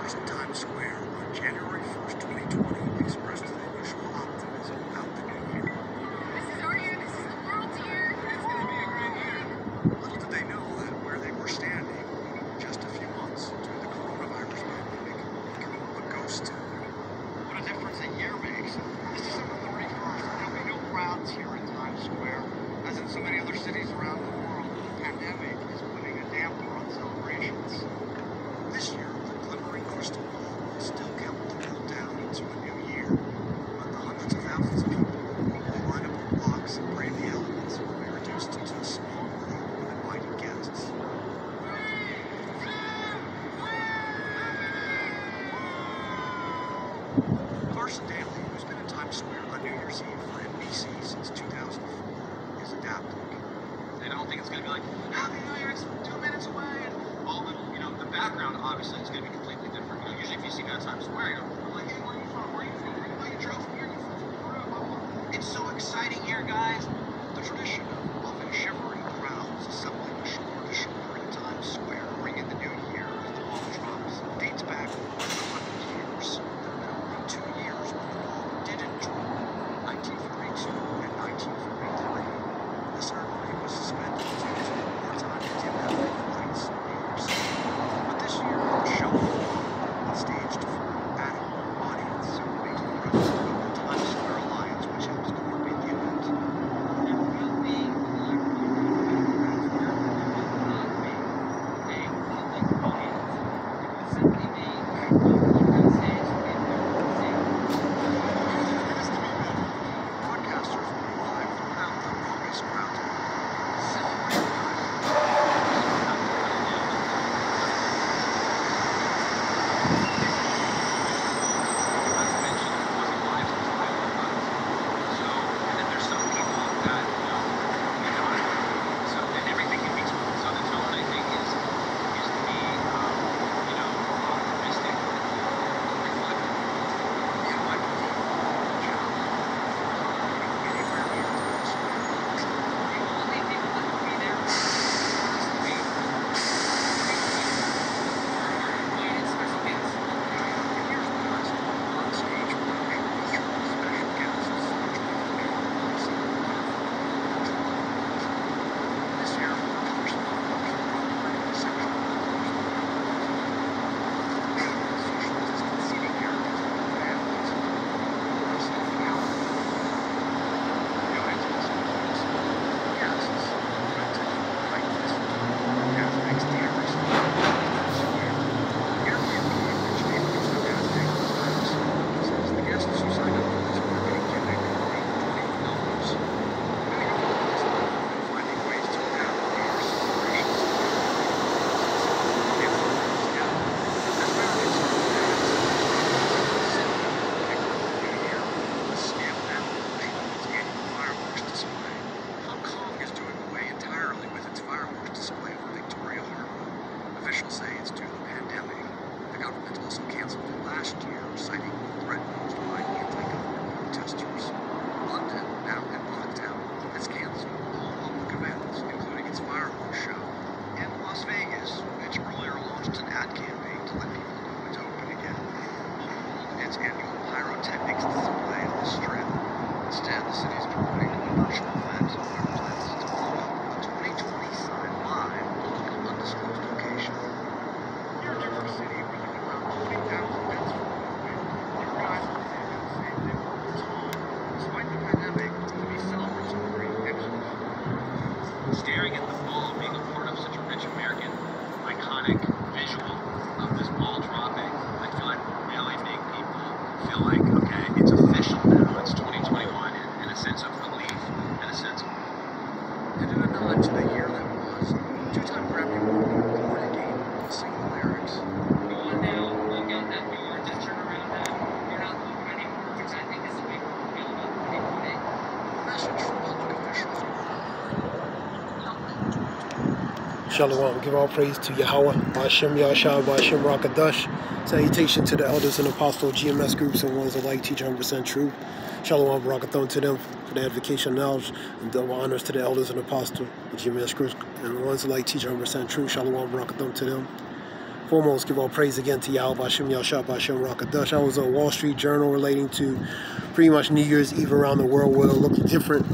Protesters in Times Square on January 1st, 2020 expressed their usual optimism about the new year. This is our year, this is the world's year. It's going to be a great year. Little did they know that where they were standing just a few months into the coronavirus pandemic became a ghost town. What a difference a year makes. This December 31st, there'll be no crowds here in Times Square. As in so many other cities around the world, the pandemic is putting a damper on celebrations. This year, the glimmering crystal ball will still count the world down into a new year. But the hundreds of thousands of people who will line up on blocks and brave the elements will be reduced to a small group of invited guests. Carson Daly, who's been in Times Square on New Year's Eve for NBC since 2004, is adapting. They don't think it's going to be like, Happy New Year, it's 2 minutes away, and all the, the background, obviously, is going to be completely different. Usually if you see me at Times Square, I'm like, hey, where are you from? Where are you from? Oh, you drove from here, you're from Peru, blah, blah. It's so exciting here, guys. The tradition of a shivering crowds assembling shoulder to shoulder in Times Square, bringing the new year as the ball drops, dates back more than 100 years. There have been only 2 years when the ball didn't drop, 1942 and 1943. The ceremony was suspended due to wartime indefinite flights in New York City. But this year, the show was staged for an at-home audience, making the president of the Times Square Alliance, which helps coordinate the event. There will be a public audience. It will simply be on stage in Broadcasters will be live throughout the longest crowd. Celebrate officials say it's due to the pandemic. The government also canceled it last year, citing the threat posed by anti-government protesters. London, now in lockdown, has canceled all public events, including its fireworks show. And Las Vegas, which earlier launched an ad campaign to let people know it's open again, will hold its annual pyrotechnics display on the Strip. Instead, the city is promoting a virtual event where plans to blow up the 2020 sign live on an undisclosed location. Here in New York City, where there are around 20,000 deaths from COVID, your guys will say the same thing all the time. Despite the pandemic, to be celebratory and hopeful. Staring at the ball, being a part of such a rich American, iconic visual of this ball dropping, I feel like really make people feel like, okay, it's official now, it's 2021, and a sense of relief, and a sense of And in a nod to the year that was, two-time Grammy winner Gloria Gaynor will sing the lyrics. Go on now, look out that door, just turn around now. You're not moving anymore, which I think is a big deal about 2020. The message from public officials Shalom. Give all praise to Yahweh, Ba'ashem Yahshua, Ba'ashem Rakadash. Salutation to the elders and apostles, GMS groups, and ones alike teach 100% truth. Shalom, Barakathon to them for the edification and knowledge, and double honors to the elders and apostles, the GMS groups, and the ones alike teach 100% truth. Shalom, Barakathon to them. foremost, give all praise again to Yahweh Hashem Yahshua Hashem Rakadash. I was a Wall Street Journal relating to pretty much New Year's Eve around the world will look different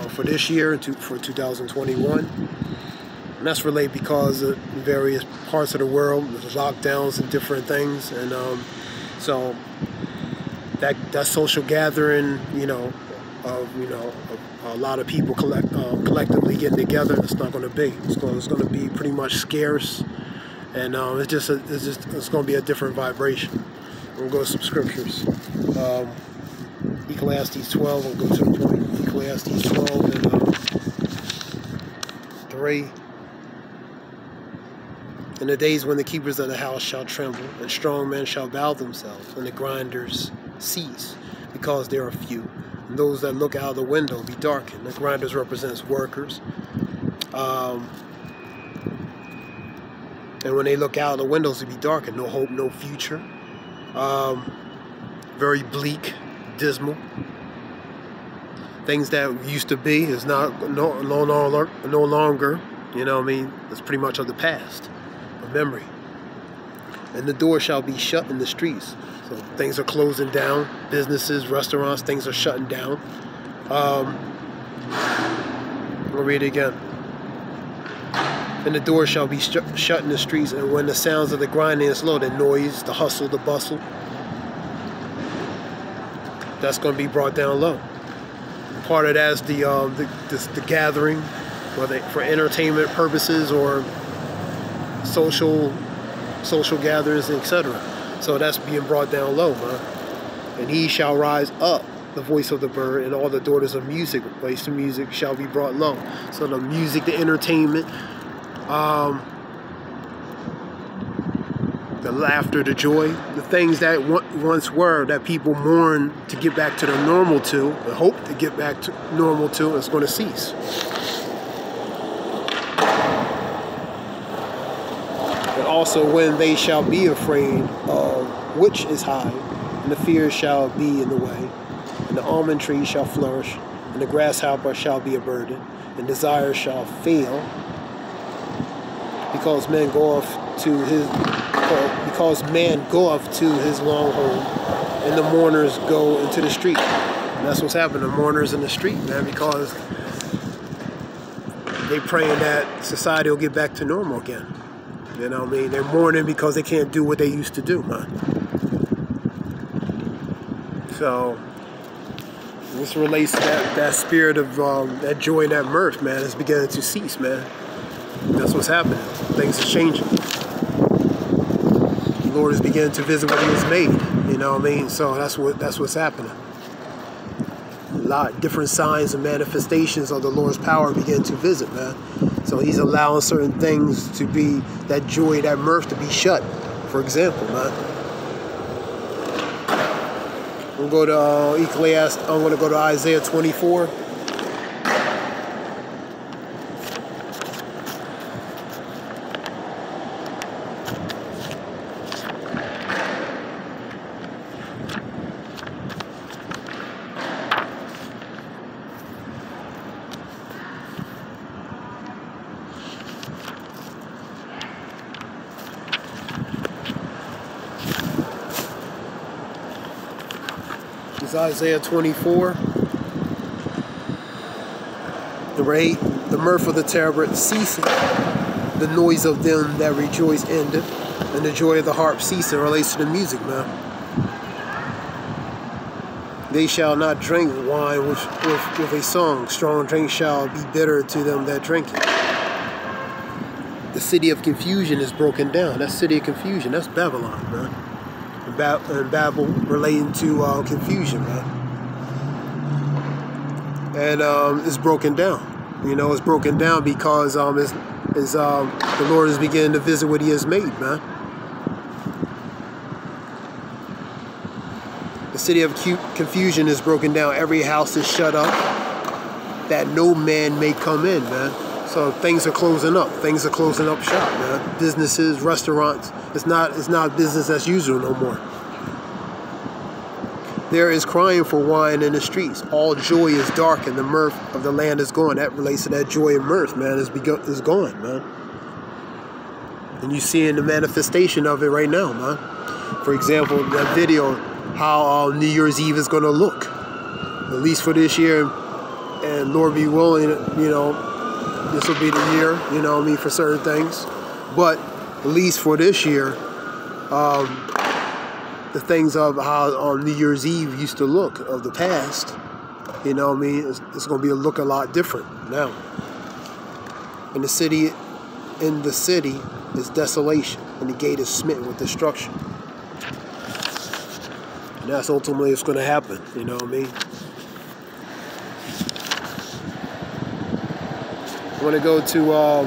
for this year and for 2021. And that's related because of various parts of the world, there's lockdowns and different things, and so that social gathering, of a lot of people collectively getting together, it's not going to be. It's going to be pretty much scarce, and it's going to be a different vibration. We'll go to some scriptures. Ecclesiastes 12. We'll go to the point. Ecclesiastes 12 and 3. In the days when the keepers of the house shall tremble, and strong men shall bow themselves, and the grinders cease, because there are few. And those that look out of the window be darkened. The grinders represents workers. And when they look out of the windows, to be darkened. No hope, no future. Very bleak, dismal. Things that used to be is no longer. It's pretty much of the past, of memory. And the door shall be shut in the streets. So things are closing down. Businesses, restaurants, things are shutting down. I'll read it again. And the door shall be shut in the streets, and when the sounds of the grinding is low, the noise, the hustle, the bustle, that's going to be brought down low. Part of that is the gathering, whether for entertainment purposes or social gatherings, etc. So that's being brought down low, man. And he shall rise up, the voice of the bird, and all the daughters of music, place to music, shall be brought low. So the music, the entertainment, the laughter, the joy, the things that once were, that people mourn to get back to the normal to, and hope to get back to normal to, is going to cease. And also when they shall be afraid of which is high, and the fear shall be in the way, and the almond tree shall flourish, and the grasshopper shall be a burden, and desire shall fail, because man goeth to his long home, and the mourners go into the street. And that's what's happening, the mourners in the street, man, because they praying that society will get back to normal again. You know what I mean? They're mourning because they can't do what they used to do, man. So this relates to that spirit of that joy and that mirth, man, is beginning to cease, man. That's what's happening. Things are changing. The Lord is beginning to visit what He has made. You know what I mean? So that's what's happening. A lot of different signs and manifestations of the Lord's power begin to visit, man. So He's allowing certain things to be, that joy, that mirth to be shut. For example, man. We'll go to Ecclesiastes. I'm going to go to Isaiah 24. Isaiah 24. The mirth of the terebinth ceasing, the noise of them that rejoice ended, and the joy of the harp ceasing relates to the music, man. They shall not drink wine with a song. Strong drink shall be bitter to them that drink it. The city of confusion is broken down. That city of confusion, that's Babylon, man. And Babel relating to confusion, man. And it's broken down. It's broken down because the Lord is beginning to visit what He has made, man. The city of confusion is broken down. Every house is shut up, that no man may come in, man. So things are closing up. Things are closing up shop, man. Businesses, restaurants. It's not business as usual no more. There is crying for wine in the streets. All joy is dark, and the mirth of the land is gone. That relates to that joy and mirth, man. Is gone, man. And you're seeing the manifestation of it right now, man. For example, that video, how New Year's Eve is going to look, at least for this year. And Lord be willing, you know, this will be the year, you know what I mean, for certain things. But at least for this year, the things of how New Year's Eve used to look of the past, you know what I mean, it's going to be a lot different now. In the city is desolation, and the gate is smitten with destruction. And that's ultimately what's going to happen, you know what I mean. I want to go to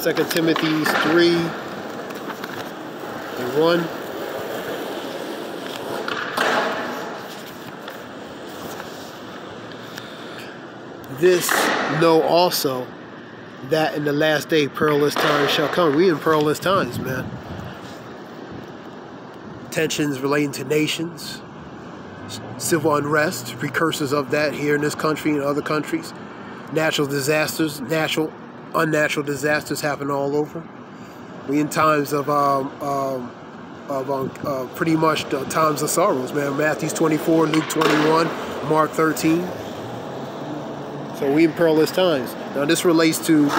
2 Timothy 3:1. This know also, that in the last day perilous times shall come. We in perilous times, man. Tensions relating to nations, civil unrest, precursors of that here in this country and other countries. Natural disasters, unnatural disasters happen all over. We in times of pretty much times of sorrows, man. Matthew 24, Luke 21, Mark 13. So we in perilous times. Now this relating to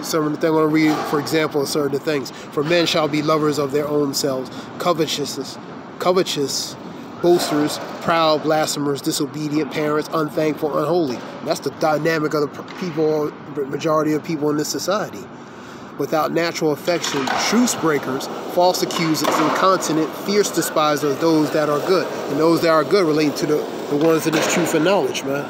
some of the things I'm going to read, for example, certain things. For men shall be lovers of their own selves, covetous, boasters, proud, blasphemers, disobedient parents, unthankful, unholy. That's the dynamic of the people, the majority of people in this society. Without natural affection, truce breakers, false accusers, incontinent, fierce despisers of those that are good. And those that are good relate to the ones of this truth and knowledge, man.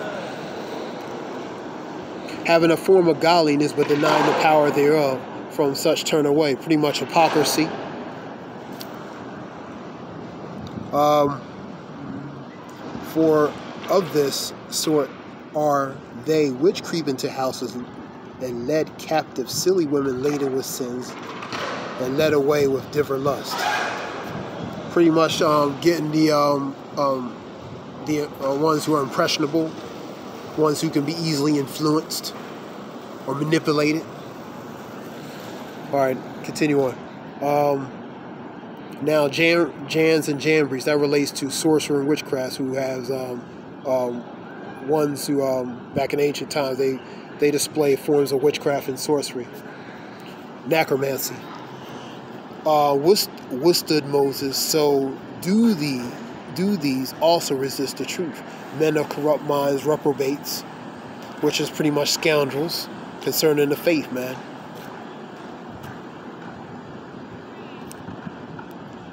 Having a form of godliness but denying the power thereof, from such turn away. Pretty much hypocrisy. For of this sort are they which creep into houses and led captive silly women laden with sins and led away with different lusts. Pretty much getting the ones who are impressionable, ones who can be easily influenced or manipulated. All right, continue on. Now, Jans and Jambries, that relates to sorcerer and witchcraft, who has ones who, back in ancient times, they display forms of witchcraft and sorcery. Necromancy. Withstood Moses, so do these also resist the truth. Men of corrupt minds, reprobates, which is pretty much scoundrels concerning the faith, man.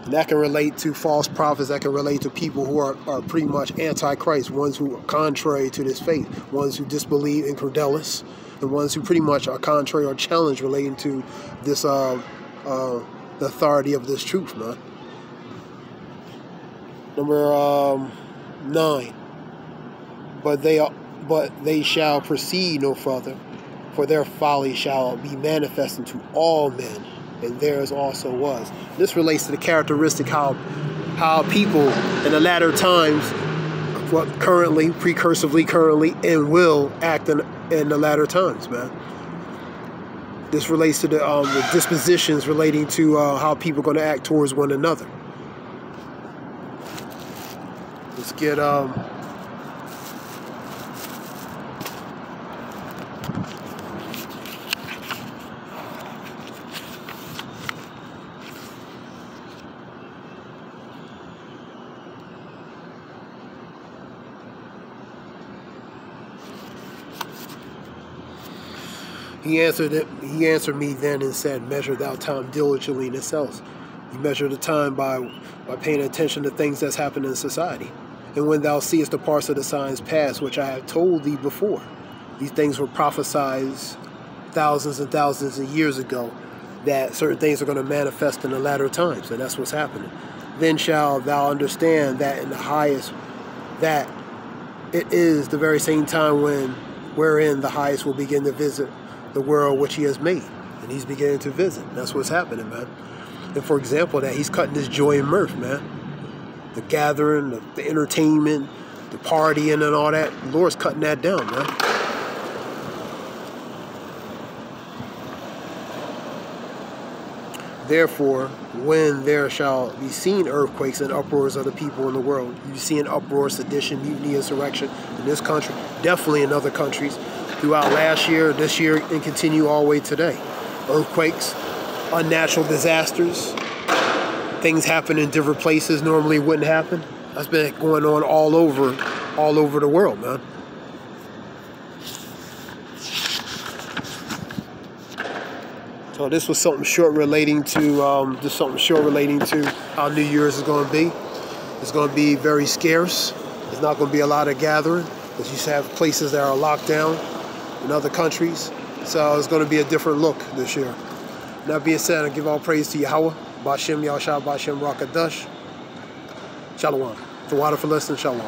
And that can relate to false prophets. That can relate to people who are pretty much anti-Christ, ones who are contrary to this faith, ones who disbelieve, incredulous, and ones who pretty much are contrary or challenged relating to this the authority of this truth, man. Number 9. But they shall proceed no further, for their folly shall be manifest unto all men, and theirs also was. This relates to the characteristic how people in the latter times, precursively, and will act in the latter times, man. This relates to the dispositions relating to how people are going to act towards one another. Let's get He answered me then and said, measure thou time diligently in itself. You measure the time by paying attention to things that's happening in society. And when thou seest the parts of the signs past, which I have told thee before, these things were prophesied thousands and thousands of years ago, that certain things are going to manifest in the latter times, and that's what's happening. Then shall thou understand that in the highest, that it is the very same time wherein the highest will begin to visit the world which he has made. And he's beginning to visit. That's what's happening, man. And for example, that he's cutting this joy and mirth, man. The gathering, the entertainment, the partying and all that. The Lord's cutting that down, man. Therefore, when there shall be seen earthquakes and uproars of the people in the world, you see an uproar, sedition, mutiny, insurrection in this country, definitely in other countries, throughout last year, this year, and continue all the way today. Earthquakes, unnatural disasters, things happen in different places normally wouldn't happen. That's been going on all over the world, man. So this was something short relating to how New Year's is going to be. It's going to be very scarce. There's not going to be a lot of gathering because you have places that are locked down in other countries. So it's going to be a different look this year. That being said, I give all praise to Yahweh, Bashem Yahshua, Bashem Rakadash. Shalom. The water for listening, shalom.